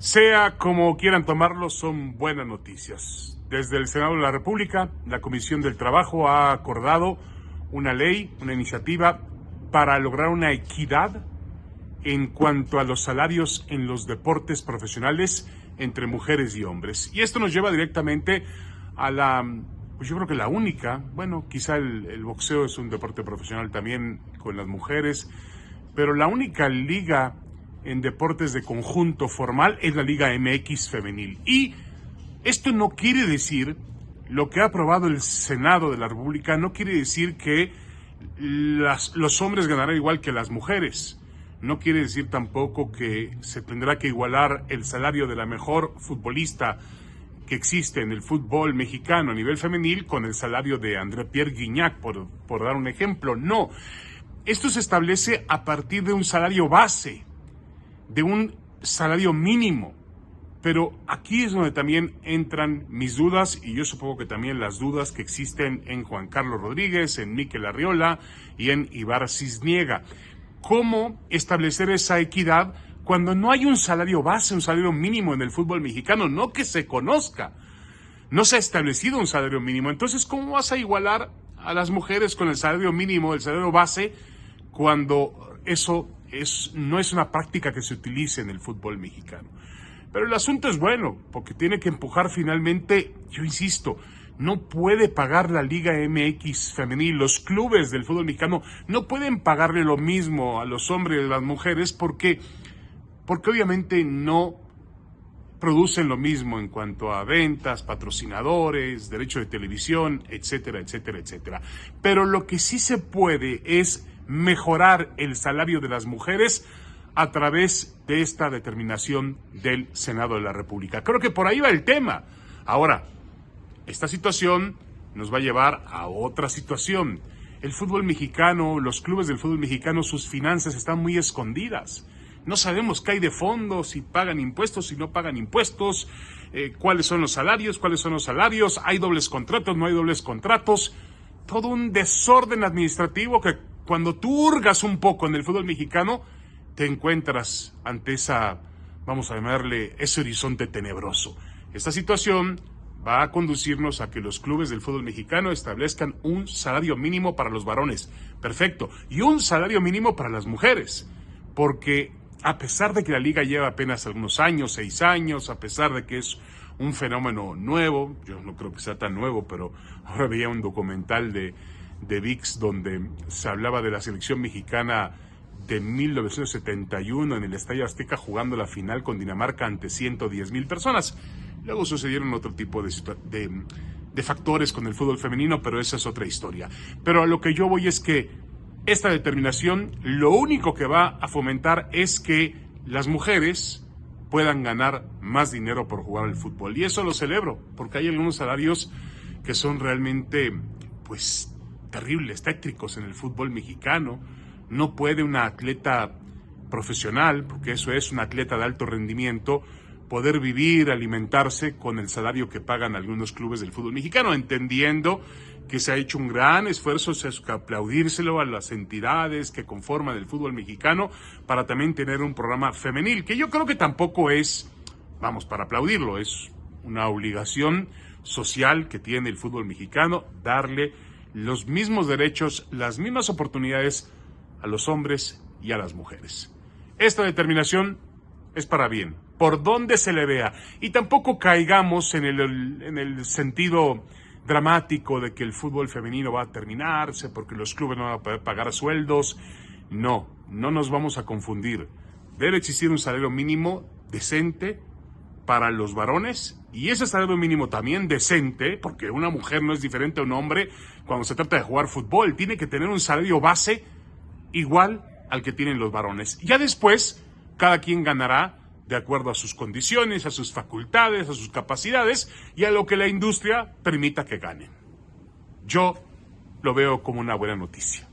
Sea como quieran tomarlo, son buenas noticias. Desde el Senado de la República, la Comisión del Trabajo ha acordado una ley, una iniciativa para lograr una equidad en cuanto a los salarios en los deportes profesionales entre mujeres y hombres. Y esto nos lleva directamente a pues yo creo que la única, bueno, quizá el boxeo es un deporte profesional también con las mujeres, pero la única liga en deportes de conjunto formal es la Liga MX femenil. Y esto no quiere decir, lo que ha aprobado el Senado de la República, no quiere decir que los hombres ganarán igual que las mujeres. No quiere decir tampoco que se tendrá que igualar el salario de la mejor futbolista que existe en el fútbol mexicano a nivel femenil con el salario de André Pierre Gignac, por dar un ejemplo. No, esto se establece a partir de un salario base, de un salario mínimo. Pero aquí es donde también entran mis dudas, y yo supongo que también las dudas que existen en Juan Carlos Rodríguez, en Mikel Arriola y en Ibar Cisniega. ¿Cómo establecer esa equidad cuando no hay un salario base, un salario mínimo en el fútbol mexicano? No que se conozca. No se ha establecido un salario mínimo. Entonces, ¿cómo vas a igualar a las mujeres con el salario mínimo, el salario base, cuando eso no es una práctica que se utilice en el fútbol mexicano? Pero el asunto es bueno, porque tiene que empujar finalmente, yo insisto, no puede pagar la Liga MX femenil, los clubes del fútbol mexicano no pueden pagarle lo mismo a los hombres y a las mujeres porque obviamente no producen lo mismo en cuanto a ventas, patrocinadores, derecho de televisión, etcétera, etcétera, etcétera. Pero lo que sí se puede es mejorar el salario de las mujeres a través de esta determinación del Senado de la República. Creo que por ahí va el tema. Ahora, esta situación nos va a llevar a otra situación. El fútbol mexicano, los clubes del fútbol mexicano, sus finanzas están muy escondidas. No sabemos qué hay de fondo, si pagan impuestos, si no pagan impuestos, cuáles son los salarios, hay dobles contratos, no hay dobles contratos. Todo un desorden administrativo que cuando tú hurgas un poco en el fútbol mexicano, te encuentras ante vamos a llamarle, ese horizonte tenebroso. Esta situación va a conducirnos a que los clubes del fútbol mexicano establezcan un salario mínimo para los varones, perfecto, y un salario mínimo para las mujeres, porque a pesar de que la liga lleva apenas algunos años, 6 años, a pesar de que es un fenómeno nuevo, yo no creo que sea tan nuevo, pero ahora veía un documental de ViX donde se hablaba de la selección mexicana de 1971 en el Estadio Azteca jugando la final con Dinamarca ante 110,000 personas. Luego sucedieron otro tipo de factores con el fútbol femenino, pero esa es otra historia. Pero a lo que yo voy es que esta determinación lo único que va a fomentar es que las mujeres puedan ganar más dinero por jugar al fútbol. Y eso lo celebro, porque hay algunos salarios que son realmente, pues, terribles, tétricos en el fútbol mexicano. No puede una atleta profesional, porque eso es un atleta de alto rendimiento, poder vivir, alimentarse con el salario que pagan algunos clubes del fútbol mexicano, entendiendo que se ha hecho un gran esfuerzo, es que aplaudírselo a las entidades que conforman el fútbol mexicano para también tener un programa femenil, que yo creo que tampoco es, para aplaudirlo, es una obligación social que tiene el fútbol mexicano, darle los mismos derechos, las mismas oportunidades a los hombres y a las mujeres. Esta determinación es para bien, por donde se le vea, y tampoco caigamos en el sentido dramático de que el fútbol femenino va a terminarse porque los clubes no van a poder pagar sueldos. No nos vamos a confundir. Debe existir un salario mínimo decente para los varones, y ese salario mínimo también decente, porque una mujer no es diferente a un hombre cuando se trata de jugar fútbol, tiene que tener un salario base igual al que tienen los varones. Ya después, cada quien ganará de acuerdo a sus condiciones, a sus facultades, a sus capacidades y a lo que la industria permita que ganen. Yo lo veo como una buena noticia.